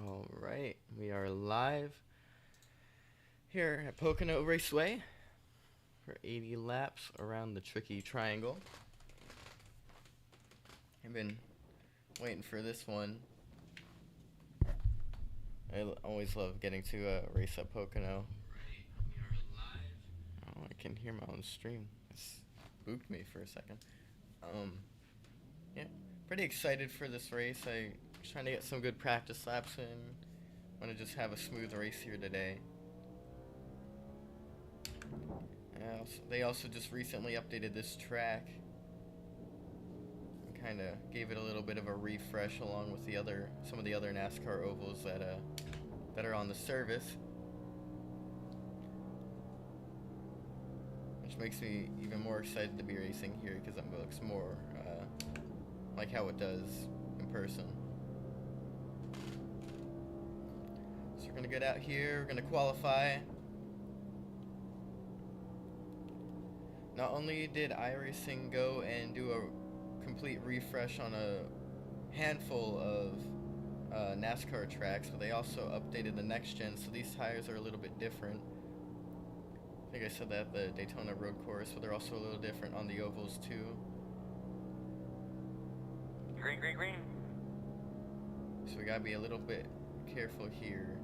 All right, we are live here at Pocono Raceway for 80 laps around the tricky triangle. I've been waiting for this one. Always love getting to race at Pocono. Oh, I can hear my own stream. It spooked me for a second. Yeah, pretty excited for this race. I was trying to get some good practice laps in. Want to just have a smooth race here today. They also just recently updated this track and kind of gave it a little bit of a refresh along with some of the other NASCAR ovals that are on the service, which makes me even more excited to be racing here because it looks more like how it does in person. So we're gonna get out here. We're gonna qualify. Not only did iRacing go and do a complete refresh on a handful of NASCAR tracks, but they also updated the next gen, so these tires are a little bit different. I think I said that at the Daytona Road Course, but they're also a little different on the ovals too. Green, green, green. So we gotta be a little bit careful here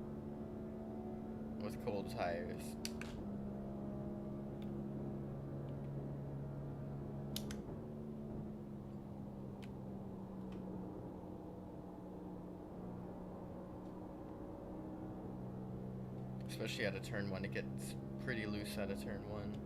with cold tires. Especially out of turn one, it gets pretty loose out of turn one.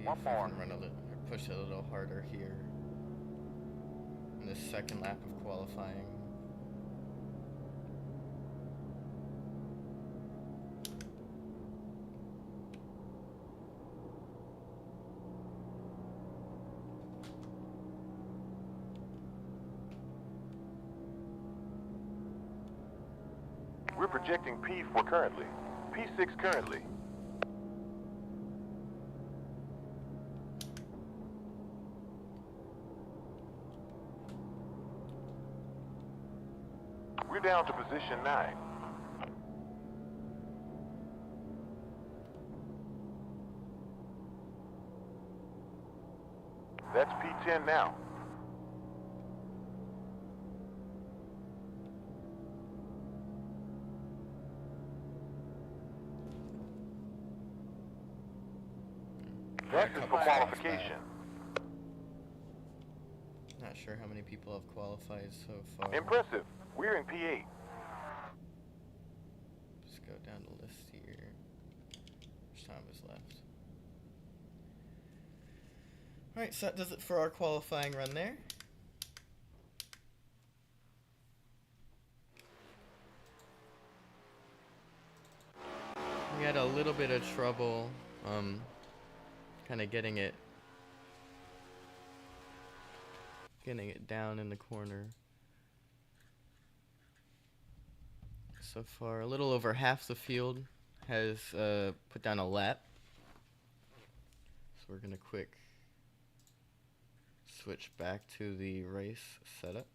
One more. Push it a little harder here in this second lap of qualifying. We're projecting P4 currently. P6 currently. We're down to position 9. That's P10 now. That is for qualification. Not sure how many people have qualified so far. Impressive. We're in P8. Just go down the list here. How much time is left? Alright, so that does it for our qualifying run there. We had a little bit of trouble kind of getting it down in the corner. So far, a little over half the field has put down a lap. So we're gonna quick switch back to the race setup.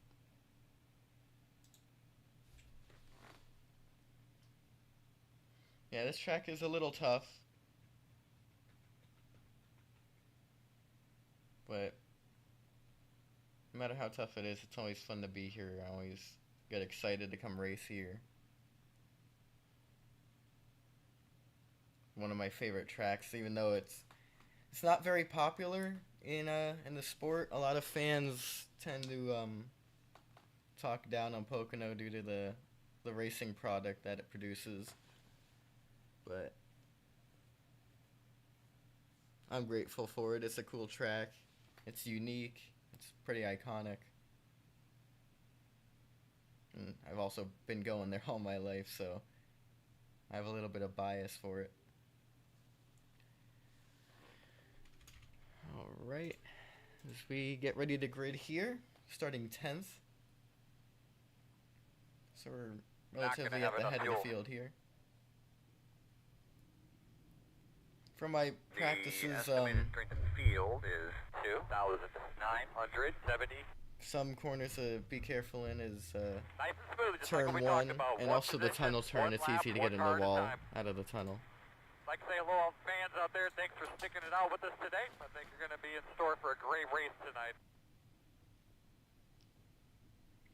Yeah, this track is a little tough, but no matter how tough it is, it's always fun to be here. I always get excited to come race here. One of my favorite tracks, even though it's not very popular in the sport. A lot of fans tend to talk down on Pocono due to the racing product that it produces. But I'm grateful for it. It's a cool track. It's unique. It's pretty iconic. And I've also been going there all my life, so I have a little bit of bias for it. Alright, as we get ready to grid here, starting 10th. So we're relatively at the head of the field here. From my practices, estimated strength in field is 2,970. some corners to be careful in is Nice and smooth, just turn like we 1, talked about. and One also the position, tunnel turn. one It's lap, easy to one get in car the at a wall time. out of the tunnel. Like to say hello, all fans out there. Thanks for sticking it out with us today. I think you're going to be in store for a great race tonight.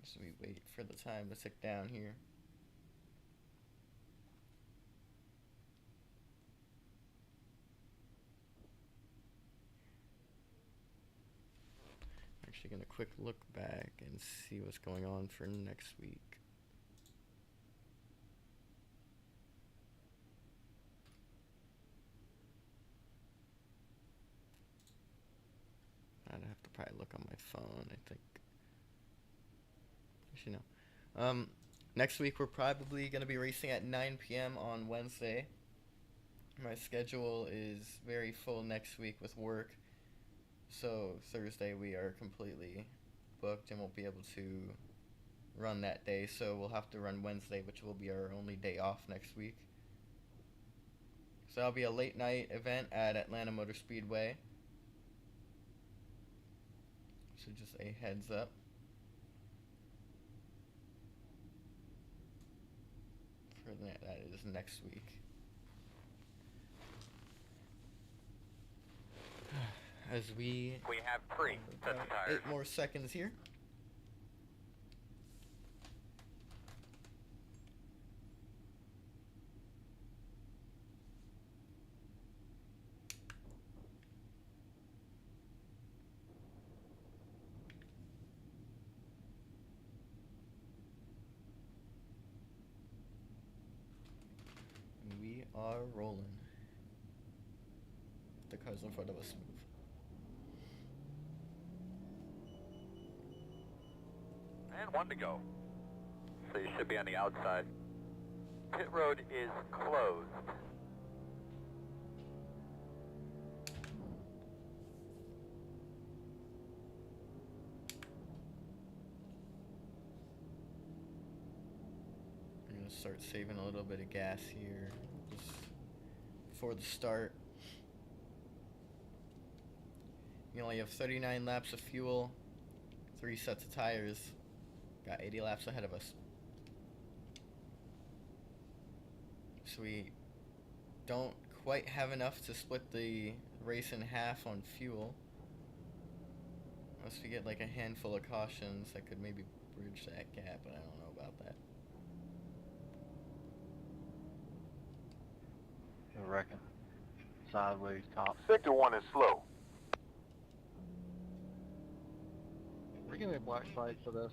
So we wait for the time to tick down here. Actually gonna quick look back and see what's going on for next week. I'd have to probably look on my phone, I think. Actually, no. Next week we're probably gonna be racing at 9 p.m. on Wednesday. My schedule is very full next week with work. So Thursday we are completely booked and won't be able to run that day. So we'll have to run Wednesday, which will be our only day off next week. So that'll be a late night event at Atlanta Motor Speedway. So just a heads up. For that is next week. As we have 3 sets of tires. 8 more seconds here. We are rolling. The cars in front of us move. And 1 to go. So you should be on the outside. Pit road is closed. I'm gonna start saving a little bit of gas here just before the start. You only have 39 laps of fuel, 3 sets of tires. Got 80 laps ahead of us. So we don't quite have enough to split the race in half on fuel. Unless we get like a handful of cautions that could maybe bridge that gap, but I don't know about that. I reckon. Sideways top. Sector 1 is slow. We're gonna get black flag for this.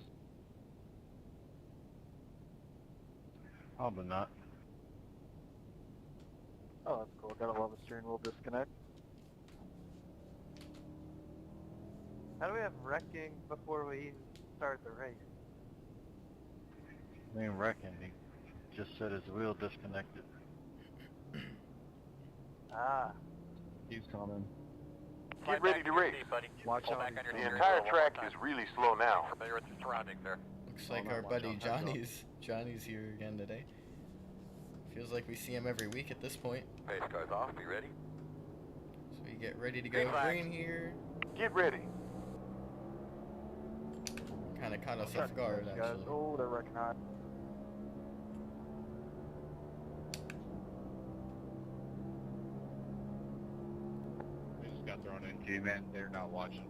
Probably not. Oh, that's cool. Gotta love a steering wheel disconnect. How do we have wrecking before we even start the race? I mean, reckon. He just said his wheel disconnected. Ah. He's coming. Get ready to race. Watch Pull out. back on your The steering entire wheel track one more is time. really slow now. Familiar with your surroundings there. Looks Oh, like no, our watch buddy out, heads up. Johnny's here again today. Feels like we see him every week at this point. Pace cars off, be ready. So we get ready to Green go flag. green here. Get ready. Kind of caught us Check off guard, those guys. actually. Oh, they're wrecking high. They just got thrown in. G-Man, they're not watching.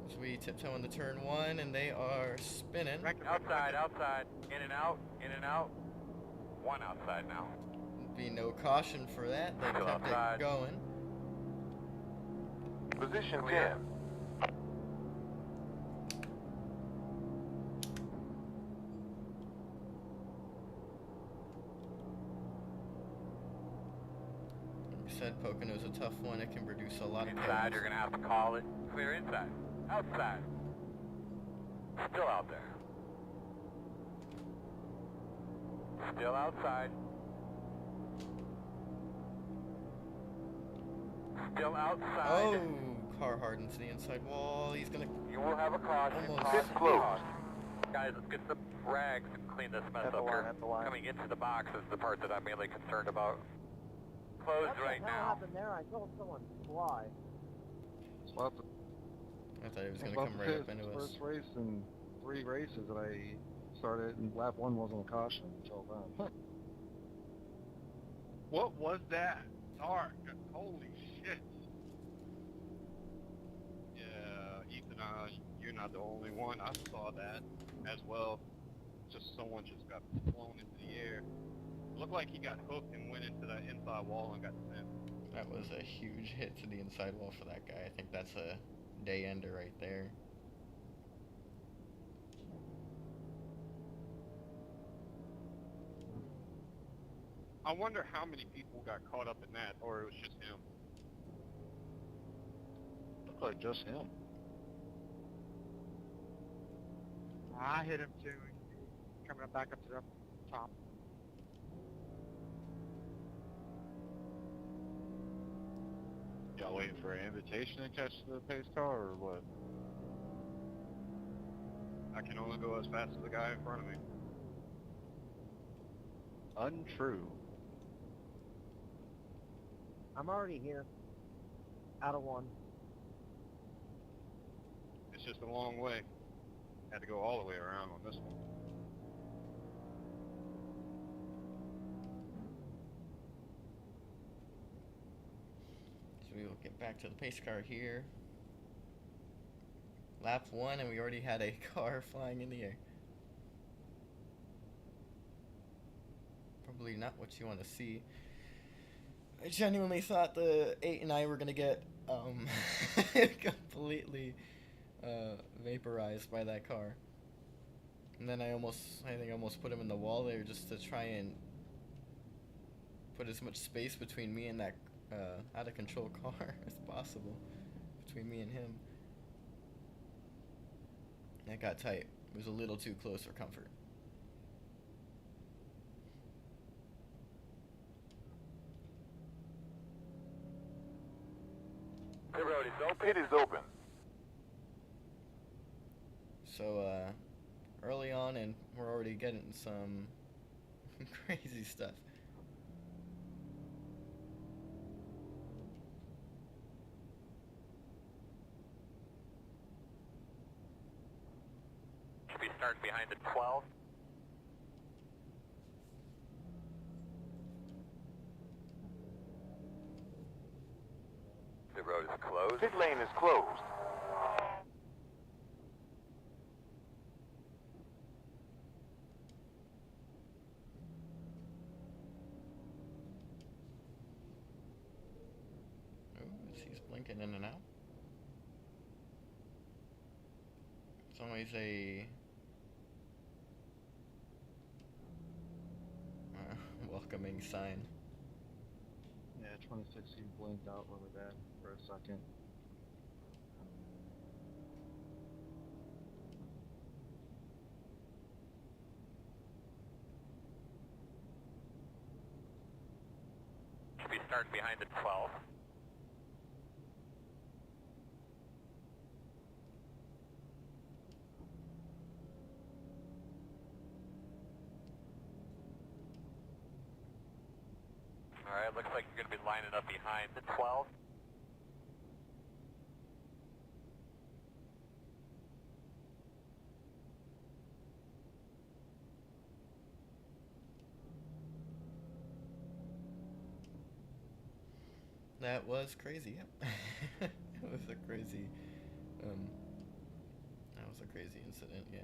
So we tiptoe into turn 1, and they are spinning. Outside, outside. In and out, in and out. 1 outside now. Be no caution for that. They Still kept outside. it going. Position Clear. 10. Like I said, Pocono's a tough one. It can produce a lot of Inside, chaos. you're going to have to call it. Clear inside. Outside. Still out there. Still outside. Still outside. Oh, car hardens the inside wall. He's gonna. You will have a caution. Almost. Caution, Pit's closed. caution. Guys, let's get some rags and clean this mess At the up line, here. at the line. Coming into the box is the part that I'm mainly concerned about. Closed right now. happened there? I saw someone fly. Well, I thought he was gonna about come to right say up into it's the us. first race in 3 races that I started, and lap 1 wasn't a caution until then. What was that? Dark. Holy shit. Yeah, Ethan, you're not the only one. I saw that as well. Just someone just got blown into the air. Looked like he got hooked and went into that inside wall and got sent. That was a huge hit to the inside wall for that guy. I think that's a day ender right there. I wonder how many people got caught up in that, or it was just him. Looked like just him. I hit him too. Coming up back up to the top. Y'all waiting for an invitation to catch the pace car, or what? I can only go as fast as the guy in front of me. Untrue. I'm already here. Out of 1. It's just a long way. Had to go all the way around on this one. So we will get back to the pace car here. Lap 1 and we already had a car flying in the air. Probably not what you want to see. I genuinely thought the 8 and I were gonna get completely vaporized by that car. And then I think I almost put him in the wall there just to try and put as much space between me and that out of control car as possible. Between me and him. That got tight. It was a little too close for comfort. The road is open. Pit is open. So, early on, and we're already getting some crazy stuff. Should be starting behind the 12. The road is closed. Pit lane is closed. Ooh, he's blinking in and out. It's always a welcoming sign. Yeah, 2016 blinked out really bad for a second. Should be starting behind the 12. Alright, looks like you're going to be lining up behind the 12. That was crazy, yep. It was a crazy, that was a crazy incident, yeah.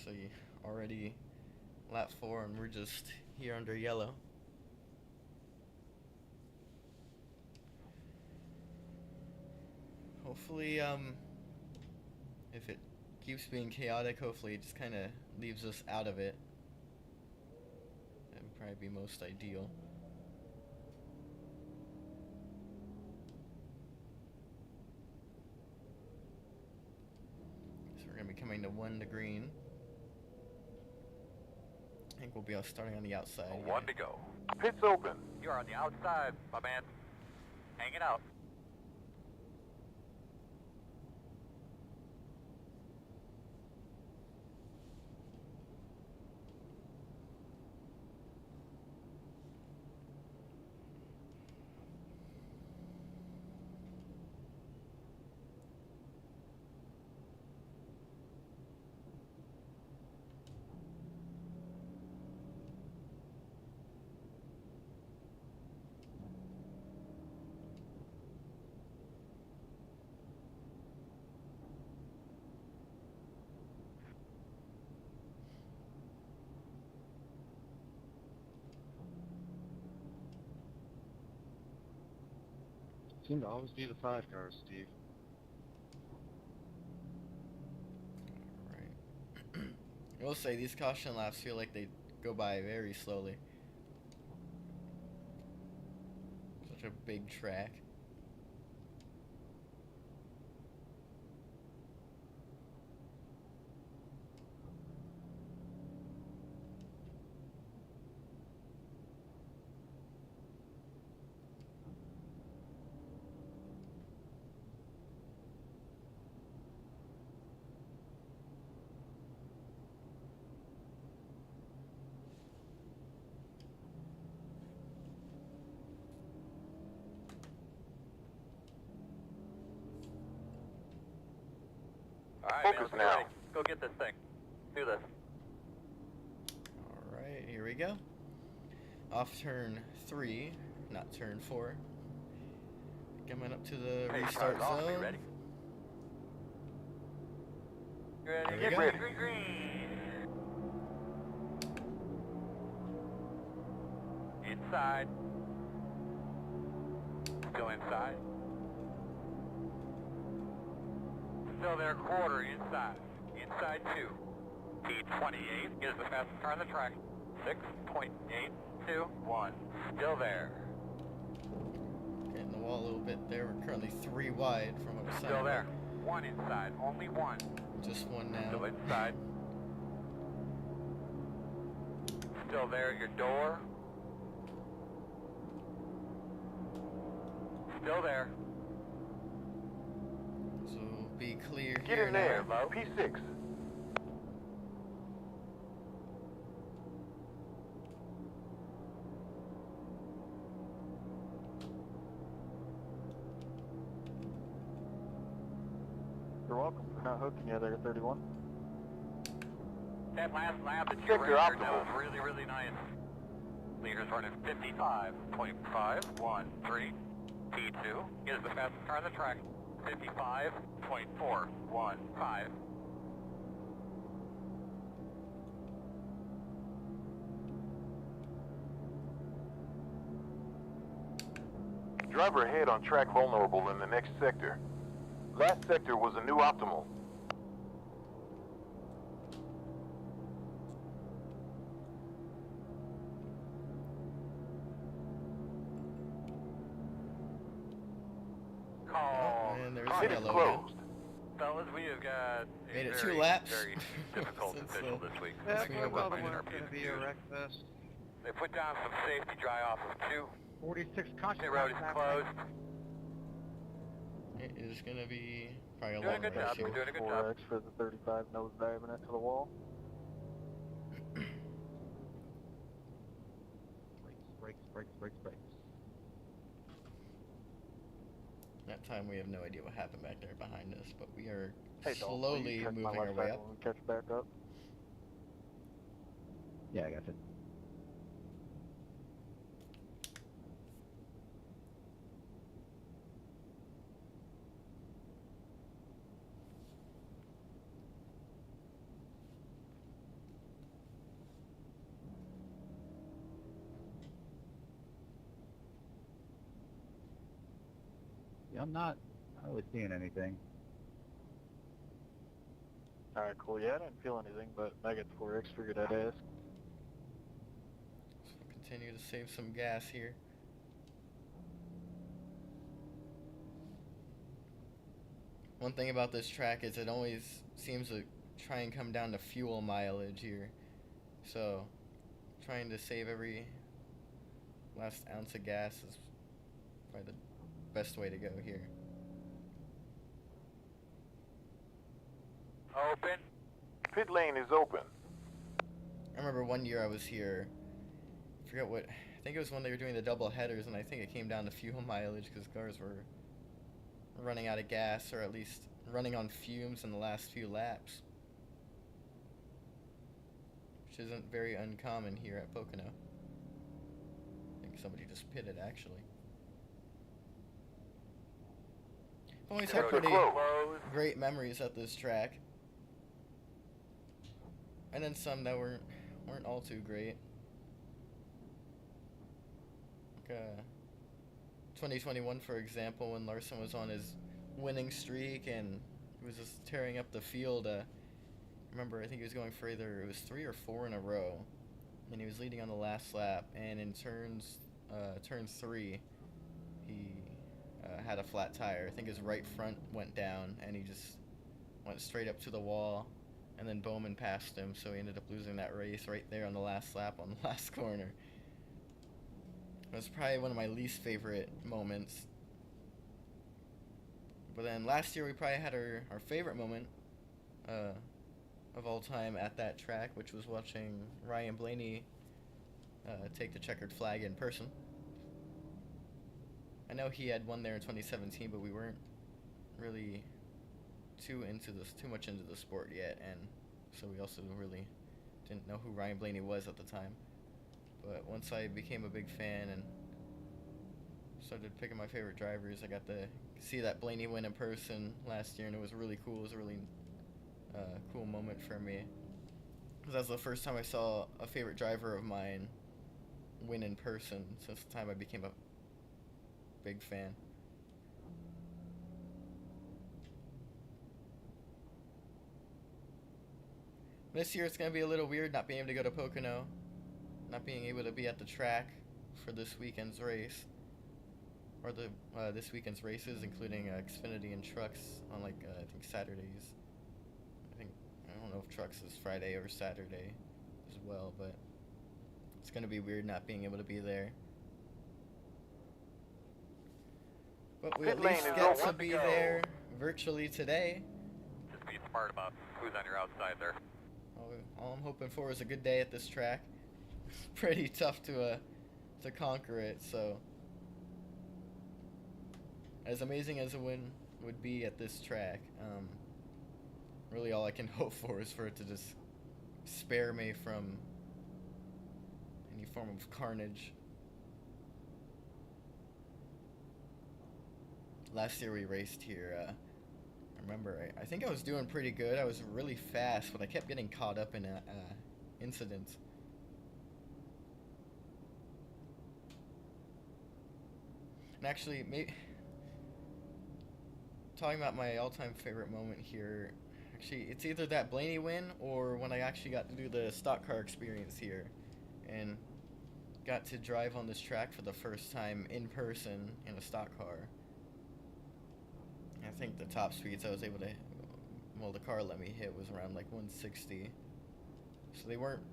So you already lap 4 and we're just here under yellow. Hopefully, if it keeps being chaotic, hopefully it just kind of leaves us out of it. That would probably be most ideal. So we're going to be coming to 1 to green. I think we'll be starting on the outside. One to go. Pit's open. You are on the outside, my man. Hang it out. Seem to always be the 5 cars, Steve. Alright. I will say, these caution laps feel like they go by very slowly. Such a big track. Alright, Focus man, now. ready. Go get this thing. Do this. Alright, here we go. Off turn 3, not turn 4. Coming up to the Hey, restart cars off. zone. You ready? You ready? There we Get go. ready. Green, green. Inside. Still inside. Still there, quarter inside. Inside 2. T28 is the fastest car on the track. 6.821. Still there. Getting the wall a little bit there. We're currently 3 wide from what we're Still there. 1 inside. Only 1. Just one now. Still inside. Still there, your door. Still there. So be clear Get here in there. now. P6. You're welcome for not hooking you there, 31. That last lap that you Check ran your there, that optimal. was really, really nice. Leaders running 55.513. T2 is the fastest car on the track. 55.415. Driver ahead on track vulnerable in the next sector. Last sector was a new optimal. Call. and there's Pit is yellow closed. Fellas, we have got a Made it very, 2 laps. very difficult Since, official this week. Yeah, Let's Thanks go for well, the reminding our winner's going to be a viewers. wreck fest. They put down some safety dry off of 2. 46 caution Pit road is laps closed. It is gonna be probably a Doing a long good race job. here. You're doing a good job. 4X for the 35 nose diving it to the wall. Brakes. That time we have no idea what happened back there behind us, but we are Hey, Dalton, will slowly you check moving my our left way side up. when we catch back up? Yeah, I got it. Yeah, I'm not really seeing anything. Alright, cool. Yeah, I didn't feel anything, but I got the 4X, figured I'd ask. So we'll continue to save some gas here. One thing about this track is it always seems to try and come down to fuel mileage here. So trying to save every last ounce of gas is probably the best way to go here. Open. Pit lane is open. I remember one year I was here, I forget what, I think it was when they were doing the double headers, and I think it came down to fuel mileage because cars were running out of gas, or at least running on fumes in the last few laps, which isn't very uncommon here at Pocono. I think somebody just pitted, actually. I've always had pretty great memories at this track, and then some that weren't all too great. Like 2021, for example, when Larson was on his winning streak and he was just tearing up the field. Remember, I think he was going for either, it was 3 or 4 in a row, and he was leading on the last lap, and in turn 3, he had a flat tire. I think his right front went down, and he just went straight up to the wall, and then Bowman passed him, so he ended up losing that race right there on the last lap on the last corner. It was probably one of my least favorite moments. But then last year we probably had our favorite moment of all time at that track, which was watching Ryan Blaney take the checkered flag in person. I know he had won there in 2017, but we weren't really too much into the sport yet, and so we also really didn't know who Ryan Blaney was at the time. But once I became a big fan and started picking my favorite drivers, I got to see that Blaney win in person last year, and it was really cool. It was a really cool moment for me, because that was the first time I saw a favorite driver of mine win in person since the time I became a big fan. This year it's going to be a little weird not being able to go to Pocono, not being able to be at the track for this weekend's race, or this weekend's races, including Xfinity and Trucks on I think Saturdays. I don't know if Trucks is Friday or Saturday as well, but it's going to be weird not being able to be there. But we at least get to be there virtually today. Just be smart about who's on your outside there. All I'm hoping for is a good day at this track. It's pretty tough to conquer it, so as amazing as a win would be at this track, really all I can hope for is for it to just spare me from any form of carnage. Last year we raced here, I remember, I think I was doing pretty good. I was really fast, but I kept getting caught up in incidents. And actually, talking about my all-time favorite moment here, actually, it's either that Blaney win or when I actually got to do the stock car experience here and got to drive on this track for the first time in person in a stock car. I think the top speeds I was able to, well, the car let me hit was around 160. So they weren't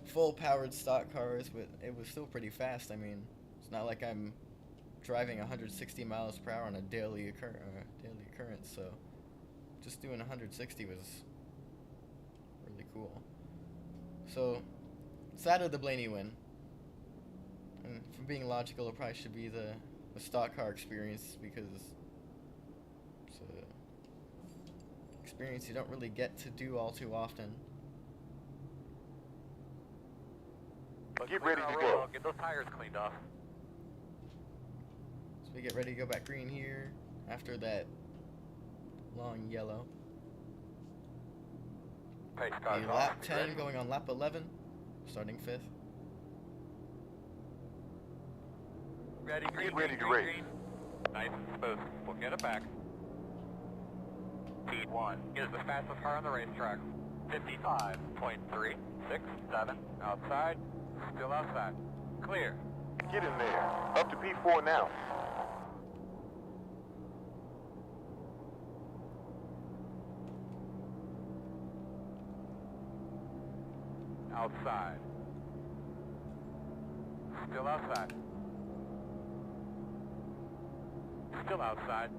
full powered stock cars, but it was still pretty fast. I mean, it's not like I'm driving 160 miles per hour on a daily occurrence, so just doing 160 was really cool. So it's that or the Blaney win. And for being logical, it probably should be the stock car experience, because it's an experience you don't really get to do all too often. Get ready to go. Get those tires cleaned off. So we get ready to go back green here after that long yellow. Pace cars Lap off. 10 Ready? going on lap 11, starting 5th. Ready, green, Get ready green, to green, race. green. Nice and smooth. We'll get it back. Speed 1 is the fastest car on the racetrack. 55.367 outside. Still outside. Clear. Get in there. Up to P4 now. Outside. Still outside. Still outside.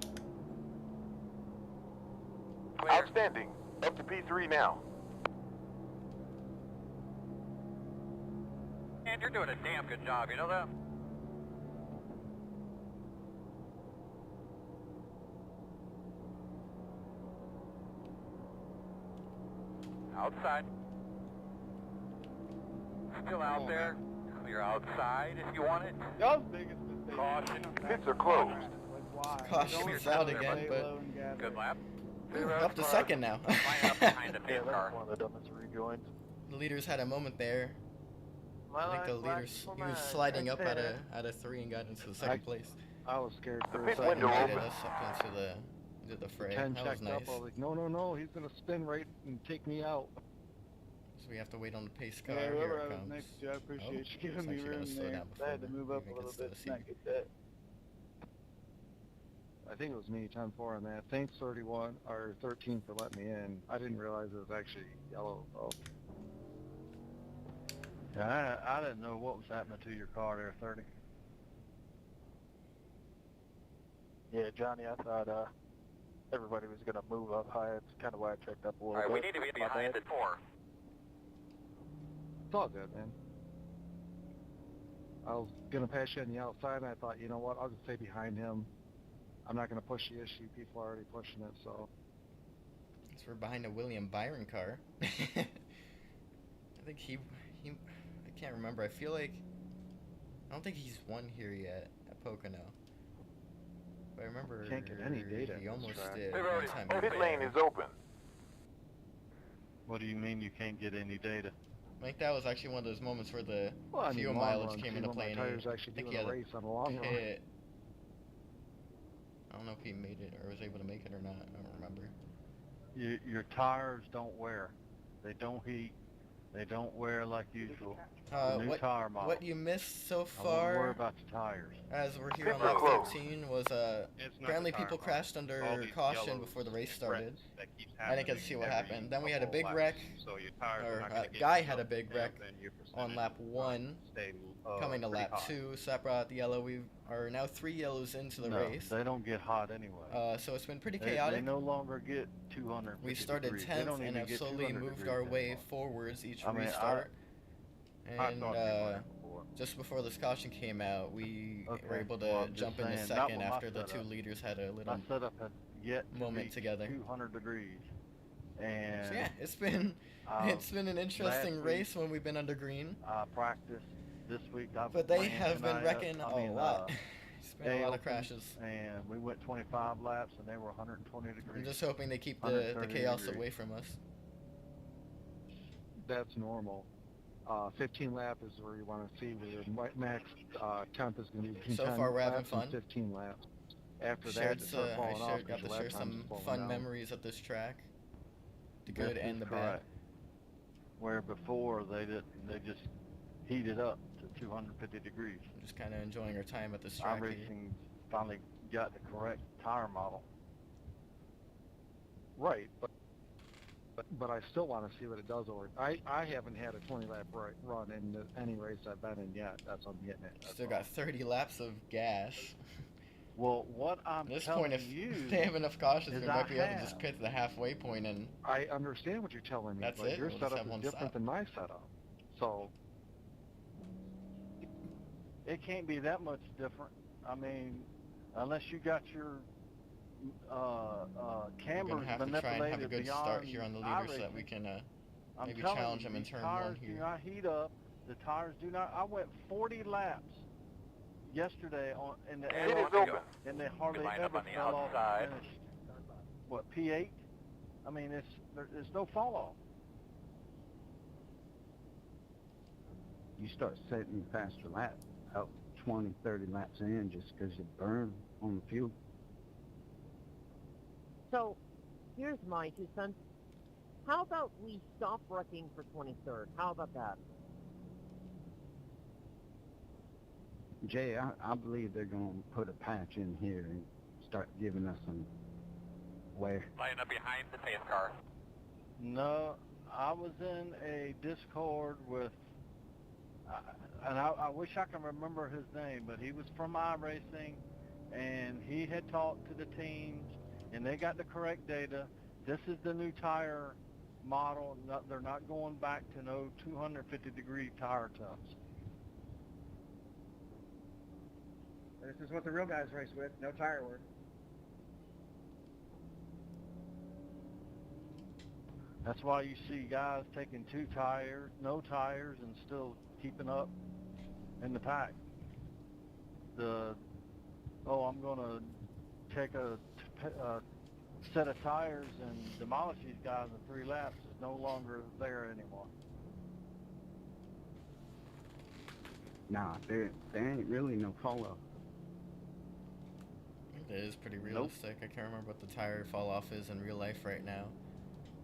Clear. Outstanding. Up to P3 now. Man, you're doing a damn good job, you know that? Outside. Still out on, there. Clear outside if you want it. Y'all's biggest mistake. Caution. Pits are closed. Like, why? Caution's Don't out play again, but low and gather. Good lap. up to second now. Line up behind the pace car. one of the dumbest rejoins. The leaders had a moment there. I think the leaders, he was sliding up out of 3 and got into the second place. I was scared The for a pit second. window Invited open. us up into the fray. 10 That was checked nice. up. I was like, no, he's gonna spin right and take me out. So we have to wait on the pace car. Yeah, Here whoever it I was comes. next to, I appreciate you it's giving me actually gonna room slow there. down I had to before move up a even little gets to bit the to not seat. get that. I think it was me, 10-4 on that. Thanks 31 or 13 for letting me in. I didn't realize it was actually yellow. Oh. Yeah, I didn't know what was happening to your car there, 30. Yeah, Johnny, I thought everybody was going to move up high. It's kind of why I checked up a little Alright, we bit. need to be My behind bad. at 4. It's all good, man. I was gonna pass you on the outside, and I thought, you know what? I'll just stay behind him. I'm not gonna push the issue. People are already pushing it, so. So we're behind a William Byron car. I think he, I can't remember. I feel like, I don't think he's won here yet at Pocono. But I remember Can't get any data he on this almost track. did They've one already- time. Pit lane is open. What do you mean you can't get any data? I think that was actually one of those moments where the Well, I mean, fuel long mileage run, came too, into when play. my And tires he, actually I think doing he a had race on a long run. pit. I don't know if he made it or was able to make it or not. I don't remember. Your tires don't wear. They don't heat. They don't wear like usual. The new tire model. What you missed so I wouldn't worry far, about the tires. as we're here Pits on are lap closed. 13, was It's not apparently the tire people model. crashed All under these caution yellows, before the race started. threats that keeps I didn't get to see what happening happened. Then we had a couple big laps. wreck, So your tires or are not gonna get guy used had a up, big and wreck then your on percentage lap will 1, stay, coming to pretty lap high. 2, so that brought out the yellow. We are now 3 yellows into the No, race. they don't get hot anyway. So it's been pretty They chaotic. no longer get 200. We started 10th and have slowly moved our way forwards each restart. I And thought they were before. just before this caution came out, we Okay, were able to well, I'm just jump into saying, that second was my after the 2 setup. leaders had a little. My setup had yet to moment reach together. 200 degrees. And So yeah, it's been an interesting last race when we've been under green, I practiced this week. I but they ran have been tonight, wrecking a lot. It's been a day lot of open, crashes. And we went 25 laps, and they were 120 I'm degrees. just hoping they keep the 130 chaos degrees. away from us. That's normal. 15 lap is where you want to see where max temp is going to be between So 10 far, we're having laps and fun. 15 laps. After Shared, that, it starts I falling off got because to your share lap time's some slowing fun down. memories at this track, the This good is and the bad. correct. Where before they just heated up to 250 degrees. I'm just kind of enjoying our time at this track here. iRacing finally got the correct tire model. Right, but I still want to see what it does over. I haven't had a 20 lap run in any race I've been in yet. That's what I'm getting at. That's Still all. got 30 laps of gas. Well, what I'm At this telling point, if you they have enough cautions, is we might I be able to just have. pit to the halfway point and I understand what you're telling me, That's but it? your We'll just setup have is one different stop. than my setup. So it can't be that much different. I mean, unless you got your we're cameras gonna have to try and have a manipulated good beyond start here on the leader so that we iRacing. can I'm maybe telling challenge you, them in these turn tires 1 do here. not heat up. The tires do not. I went 40 laps yesterday in the And Pit one is to open. go. and they hardly line up ever on the fell off outside. and finished. What, P8? I mean, there's no fall off. You start setting faster laps out 20, 30 laps in just because you burn on the fuel. So, here's my 2 cents. How about we stop wrecking for 23rd? How about that? Jay, I believe they're going to put a patch in here and start giving us some wear. Line up behind the pace car. No, I was in a Discord with and I wish I can remember his name, but he was from iRacing, and he had talked to the teams, and they got the correct data. This is the new tire model. They're not going back to no 250-degree tire temps. This is what the real guys race with, no tire work. That's why you see guys taking no tires, and still keeping up in the pack. I'm going to take a set of tires and demolish these guys in 3 laps is no longer there anymore. Nah, there ain't really no fall off. It is pretty realistic. I can't remember what the tire fall off is in real life right now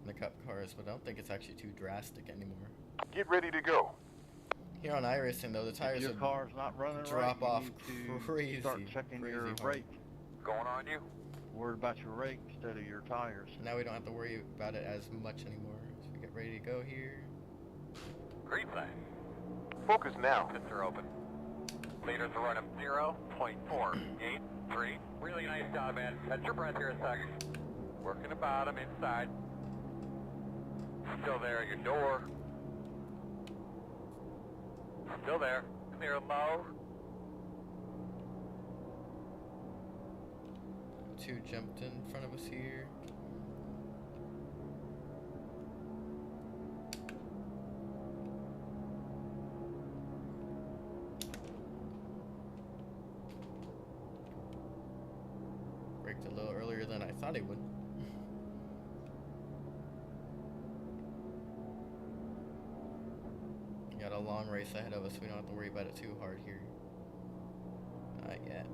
in the Cup cars, but I don't think it's actually too drastic anymore. Get ready to go. Here on iRacing, though, the tires if your car's not running drop right, off you need to crazy. Start checking your hard. brake. Going on you? Worried about your rake instead of your tires. Now we don't have to worry about it as much anymore. So we get ready to go here. Green sign. Focus now. Pits are open. Leaders are running 0.483. Really nice job, man. Catch your breath here a second. Working the bottom inside. Still there at your door. Still there. Clear low. 2 jumped in front of us here. Braked a little earlier than I thought he would. Got a long race ahead of us. We don't have to worry about it too hard here. Not yet.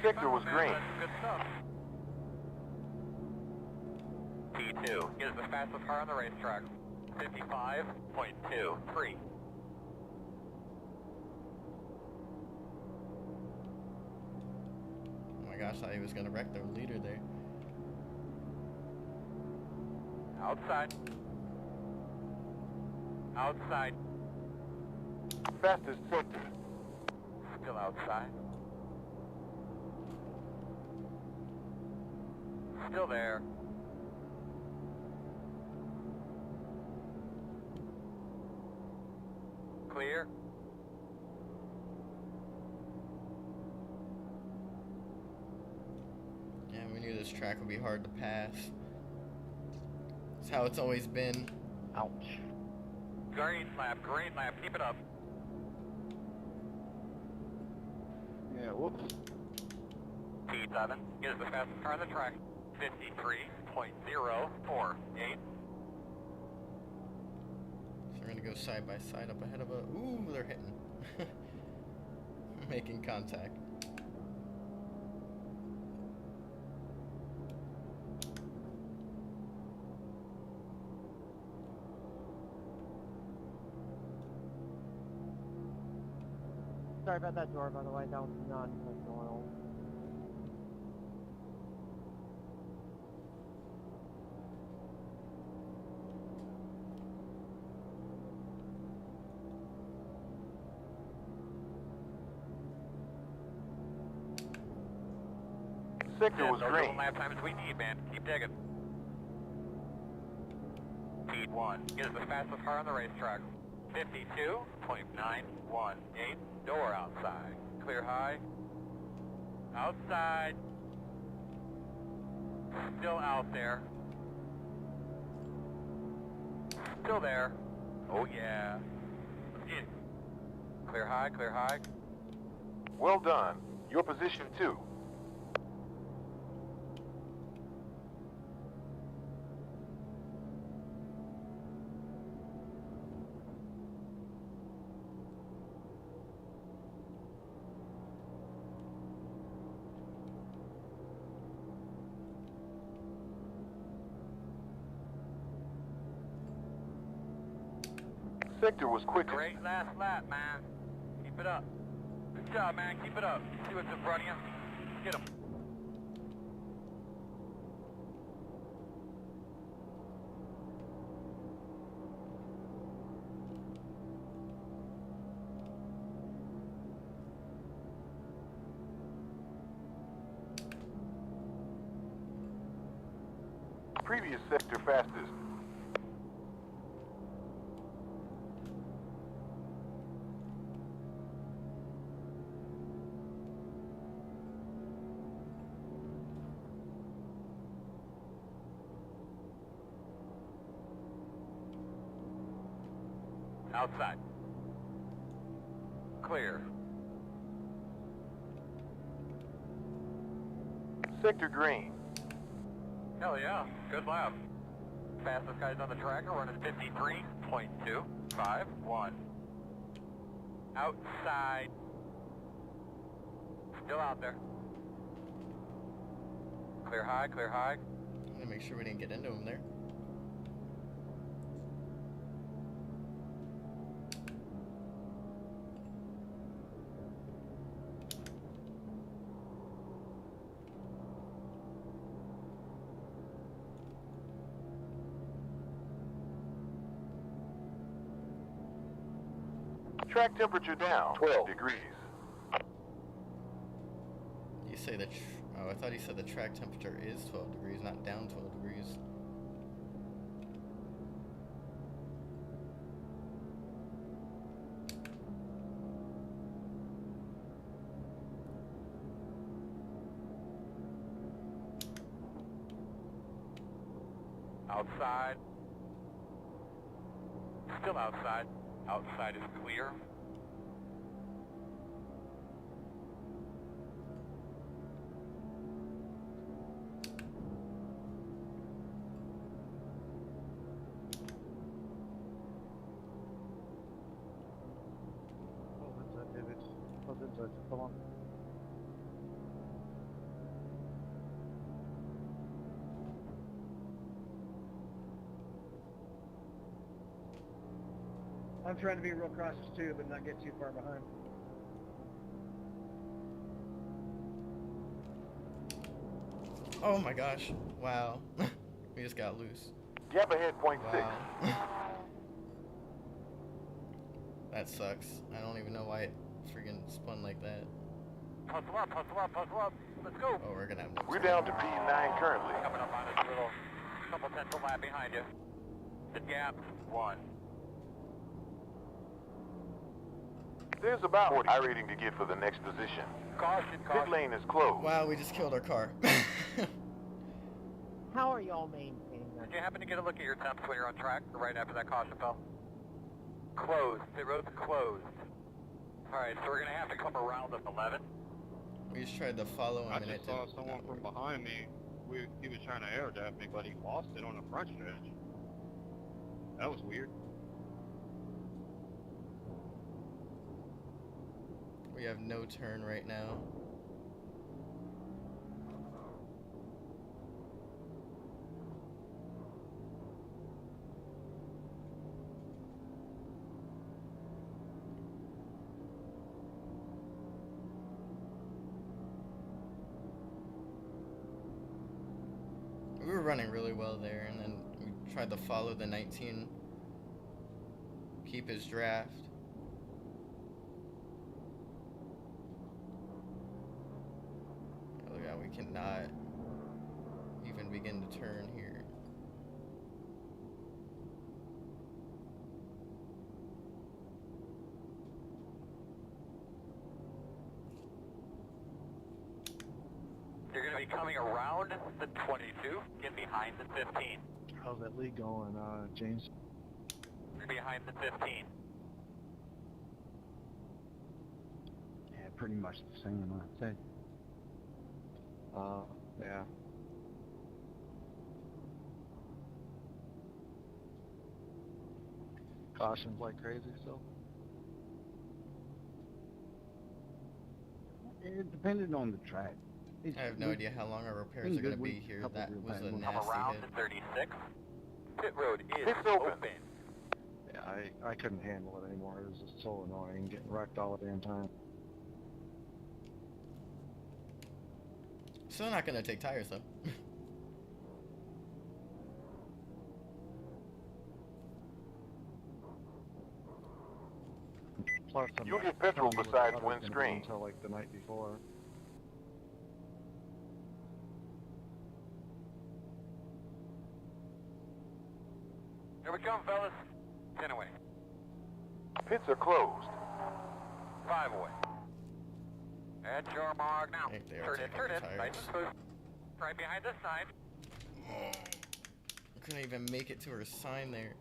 Sector was green. Good stuff. P2 is the fastest car on the racetrack. 55.23. Oh my gosh, I thought he was gonna wreck the leader there. Outside. Outside. Fastest sector. Still outside. Still there. Clear. Yeah, we knew this track would be hard to pass. It's how it's always been. Ouch. Green lap, keep it up. Yeah, whoops. P7 is the fastest car on the track. 53.048. So we're gonna go side by side up ahead of a. Ooh, they're hitting. Making contact. Sorry about that door, by the way. That was non-oil. Sector was those green. lap times we need, man. Keep digging. P1 is the fastest car on the racetrack. 52.918. Door outside. Clear high. Outside. Still out there. Still there. Oh yeah. In. Clear high, clear high. Well done. Your position 2. Sector was quickest. Great last lap, man. Keep it up. Good job, man. Keep it up. See what's in front of you. Get him. previous sector fastest. Outside. Clear. Sector green. Hell yeah, good lap. Fastest guys on the track are running 53.251. Outside. Still out there. Clear high, clear high. I'm gonna make sure we didn't get into him there. Track temperature down 12 degrees. You say that? Oh, I thought he said the track temperature is 12 degrees, not down 12 degrees. Outside. Still outside. Outside is clear. Oh, inside, David. Oh, inside. Come on. I'm trying to be real cautious too, but not get too far behind. Oh my gosh! Wow, we just got loose. Gap ahead, .6. Wow. That sucks. I don't even know why it freaking spun like that. Hustle up, hustle up, hustle up. Let's go. Oh, we're gonna have no We're turn. down to P9 currently. Coming up on this little couple tenths of lap behind you. The gap, 1. There's about 40 iRating to get for the next position. Caution, Pit caution. lane is closed. Wow, we just killed our car. How are y'all maintaining that? Did you happen to get a look at your temps when you're on track, right after that caution fell? Closed. The road's closed. Alright, so we're going to have to come around at 11. We just tried to follow him I and it just saw did someone not from work. behind me. He was trying to air dab me, but he lost it on the front stretch. That was weird. We have no turn right now. We were running really well there, and then we tried to follow the 19, keep his draft. Oh yeah, we cannot even begin to turn here. You're going to be coming around the 22, get behind the 15. How's that lead going, James? You're behind the 15. Yeah, pretty much the same, I'd say. Yeah. Caution's like crazy, so. It depended on the track. I have no idea how long our repairs are going to be here. That was a Come nasty around hit. the 36. Pit road is It's open. open. Yeah, I couldn't handle it anymore. It was just so annoying, getting wrecked all the damn time. Still not going to take tires though. Plus, I'm You'll not get petrol telling you what besides the weather's gonna be windscreen. until like the night before. Here we come, fellas. 10 away. Pits are closed. 5 away. At your mark now. I think they are taking Turn in. the Nice tires. and smooth. Right behind this sign. Couldn't even make it to her sign there.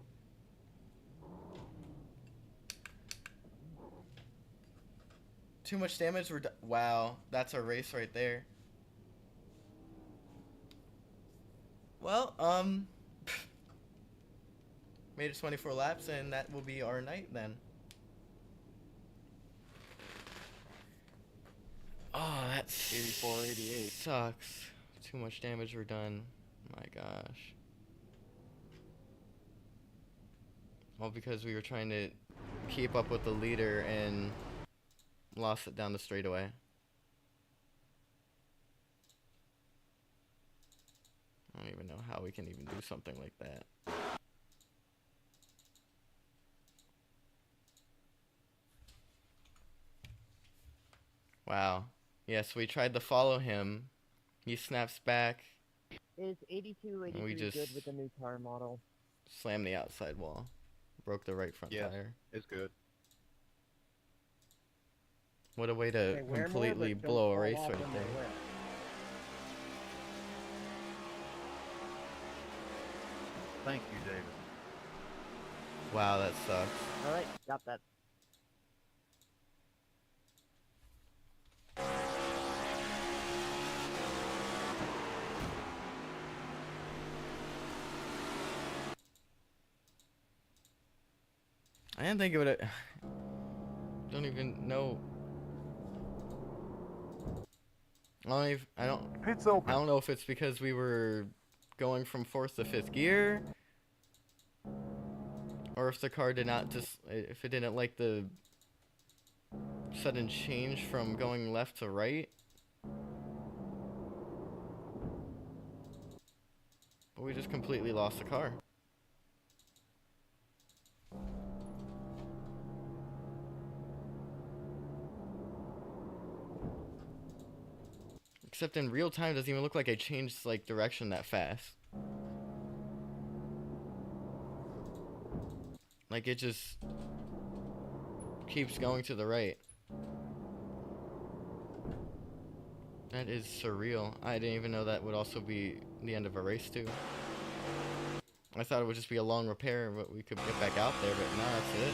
Too much damage. Wow, that's a race right there. Well, made it 24 laps, and that will be our night then. Oh, that's 84, 88. sucks. Too much damage were done. My gosh. All because we were trying to keep up with the leader and lost it down the straightaway. I don't even know how we can even do something like that. Wow. Yes, we tried to follow him. He snaps back. Is 82, 83 we just good with the new tire model? Slammed the outside wall. Broke the right front tire. It's good. What a way to They wear more, completely but don't blow a fall race off right when they there. wear. Thank you, David. Wow, that sucks. Alright, got that. I didn't think it would. Don't even know. I don't. Pits open. I don't know if it's because we were going from 4th to 5th gear, or if the car did not if it didn't like the sudden change from going left to right. But we just completely lost the car. Except in real time, it doesn't even look like I changed like direction that fast. Like it just keeps going to the right. That is surreal. I didn't even know that would also be the end of a race too. I thought it would just be a long repair, but we could get back out there, but no, that's it.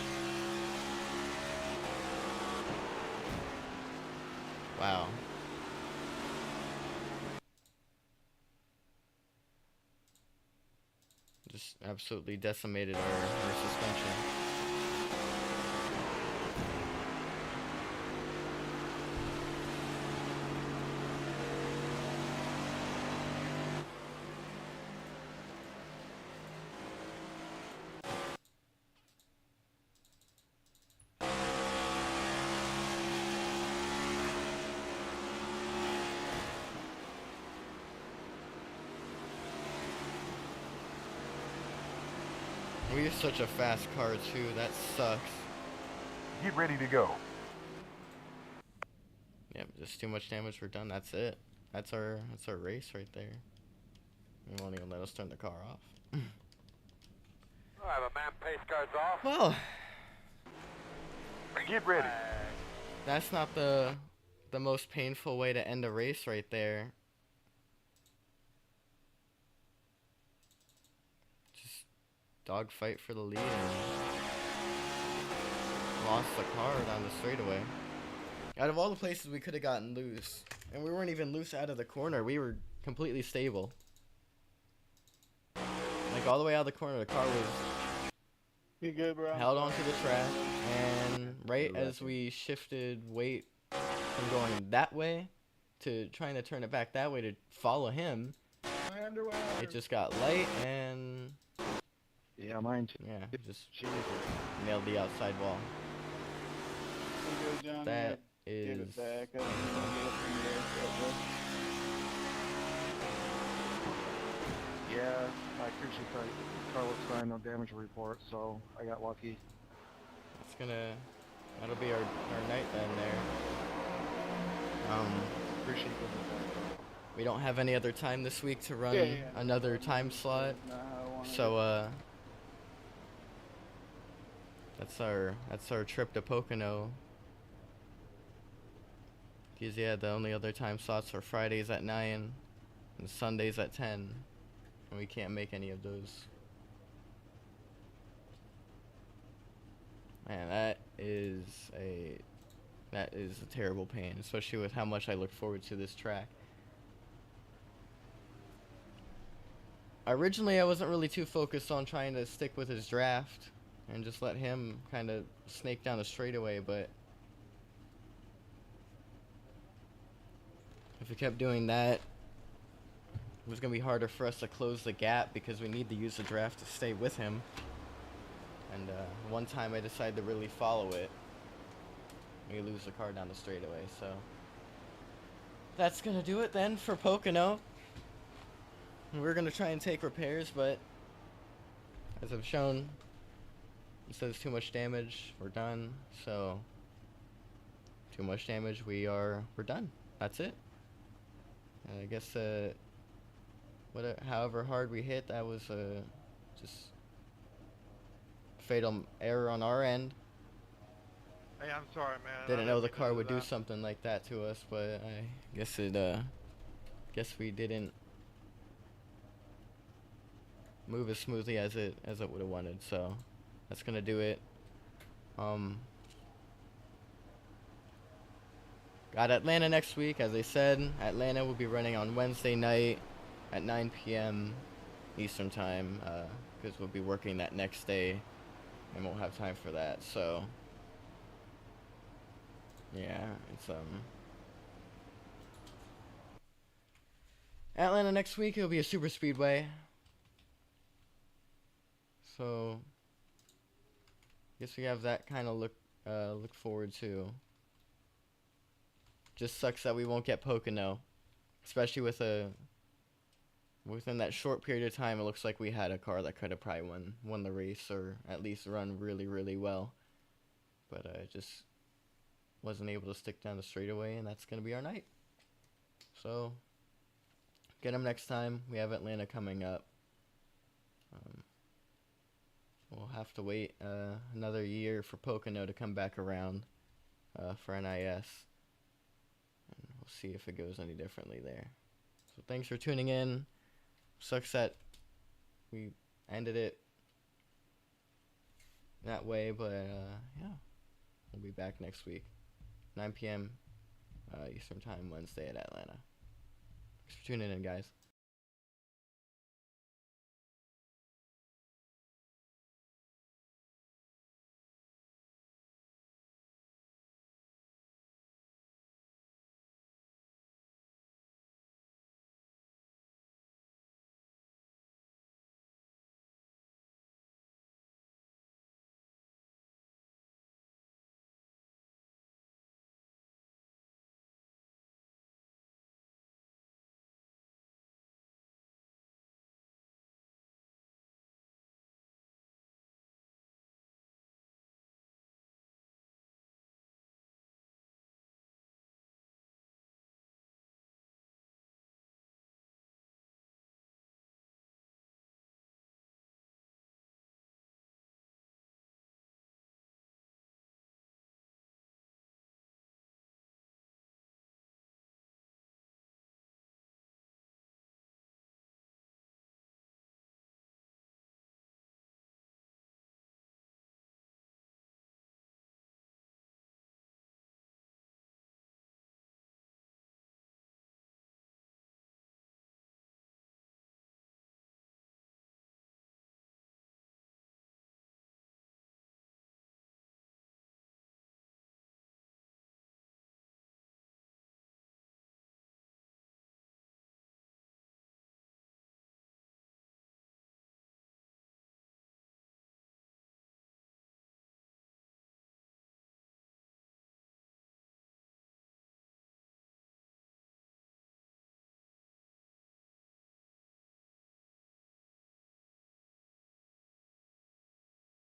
Wow. Just absolutely decimated our suspension. We have such a fast car too, that sucks. Get ready to go. Yep, just too much damage, we're done, that's it. That's our race right there. They won't even let us turn the car off. I have a man pace cards off. Well, Get ready. that's not the most painful way to end a race right there. Just dogfight for the lead and lost the car down the straightaway. Out of all the places we could have gotten loose, and we weren't even loose out of the corner, we were completely stable. Like all the way out of the corner, the car was You good, bro? held onto the track, and right as we shifted weight from going that way to trying to turn it back that way to follow him, My underwear. it just got light and Yeah, mine too. yeah, just Jesus. nailed the outside wall. You good, Johnny? That Get is it back up. Get it from there. Yeah, I appreciate that. Car looks fine, no damage to report, so I got lucky. that'll be our night then there. Appreciate it. We don't have any other time this week to run another time slot. Not how I wanna do it. So That's our trip to Pocono. Because yeah, the only other time slots are Fridays at 9 and Sundays at 10, and we can't make any of those. Man, that is a terrible pain, especially with how much I look forward to this track. Originally, I wasn't really too focused on trying to stick with his draft and just let him kind of snake down the straightaway, but if we kept doing that, it was going to be harder for us to close the gap because we need to use the draft to stay with him. And one time I decided to really follow it, we lose the car down the straightaway, so that's going to do it then for Pocono. We're going to try and take repairs, but as I've shown, it says too much damage, we're done. So too much damage, we're done. That's it. I guess however hard we hit, that was just fatal error on our end. Hey, I'm sorry, man. Didn't know the car would do something like that to us, but I guess guess we didn't move as smoothly as it would have wanted. So that's gonna do it. Got Atlanta next week, as I said. Atlanta will be running on Wednesday night at 9 p.m. Eastern time, because we'll be working that next day and won't have time for that. So yeah, it's Atlanta next week. It'll be a super speedway. So guess we have that kind of look forward to. Just sucks that we won't get Pocono, especially within that short period of time. It looks like we had a car that could have probably won the race, or at least run really, really well. But I just wasn't able to stick down the straightaway, and that's gonna be our night. So get them next time. We have Atlanta coming up. We'll have to wait another year for Pocono to come back around for NIS. And we'll see if it goes any differently there. So thanks for tuning in. Sucks that we ended it that way, but yeah. We'll be back next week. 9 p.m. Eastern time, Wednesday at Atlanta. Thanks for tuning in, guys.